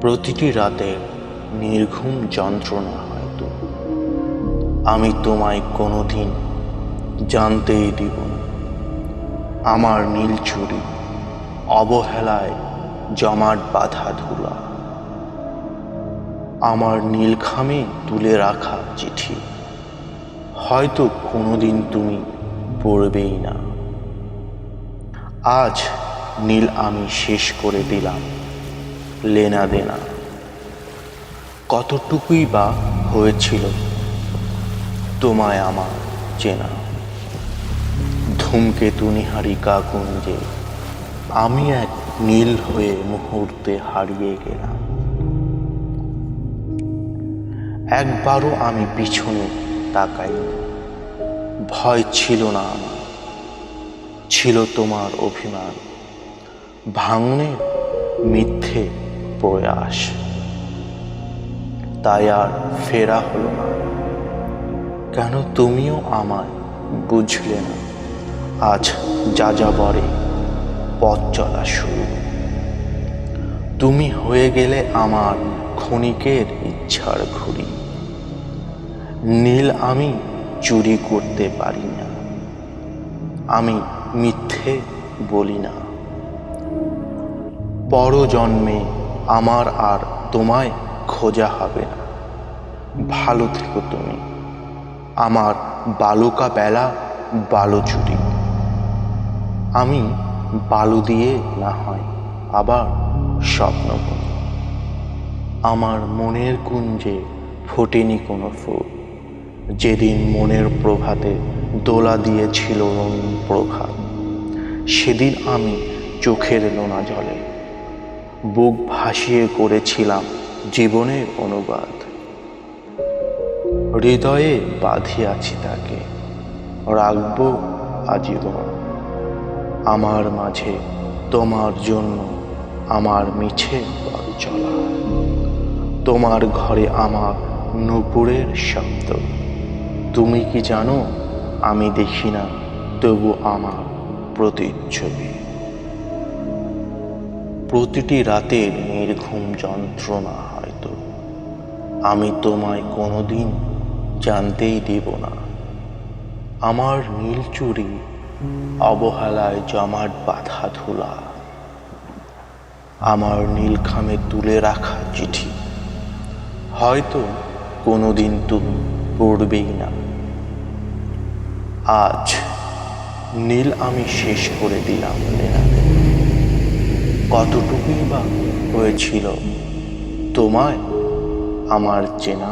প্রতিটি রাতের নির্ঘুম যন্ত্রণা হয়তো আমি তোমায় কোনোদিন জানতেই দিব না। আমার নীল চুড়ি অবহেলায় জমাট বাঁধা ধুলা, আমার নীলখামে তুলে রাখা চিঠি হয়তো কোনোদিন তুমি পড়বেই না। আজ নীল আমি শেষ করে দিলাম লেনা দেনা। কতটুকুই বা হয়েছিল তোমায় আমার চেনা। ধূমকেতু নিহারিকা কুঞ্জে আমি এক নীল হয়ে মুহূর্তে হারিয়ে গেলাম। একবারও আমি পিছনে তাকাইনি। ভয় ছিল না আমার, ছিল তোমার অভিমান, ভাঙনের মিথ্যে প্রয়াস। তাই আর ফেরা হলো না। কেন তুমিও আমায় বুঝলে না? আজ যাযাবরে পথ চলা শুরু। তুমি হয়ে গেলে আমার ক্ষণিকের ইচ্ছার ঘুড়ি। নীল আমি চুরি করতে পারি না, আমি মিথ্যে বলি না। পরজন্মে আমার আর তোমায় খোঁজা হবে না। ভালো থেকো তুমি, আমার বালুকা বেলা বালু চুরি। আমি বালু দিয়ে না হয় আবার স্বপ্ন বুনি। আমার মনের কুঞ্জে ফোটেনি কোনো ফুল। যেদিন মনের প্রভাতে দোলা দিয়েছিল রঙিন প্রভাত, সেদিন আমি চোখের লোনা জলে বুক ভাসিয়ে করেছিলাম জীবনের অনুবাদ। হৃদয়ে বাঁধিয়াছি তাকে, রাখবো আজীবন। আমার মাঝে তোমার জন্য আমার মিছে পথ চলা, তোমার ঘরে আমার নূপুরের শব্দ। তুমি কি জানো আমি দেখি না, তবু আমার প্রতিচ্ছবি। প্রতিটি রাতের নির্ঘুম যন্ত্রণা হয়তো আমি তোমায় কোনোদিন জানতেই দেব না। আমার নীল চুড়ি অবহেলায় জমাট বাঁধা ধুলা, আমার নীলখামে তুলে রাখা চিঠি হয়তো কোনোদিন তুমি পড়বেই না। আজ নীল আমি শেষ করে দিলাম লেনা দেনা। কতটুকুই বা হয়েছিল তোমায় আমার চেনা।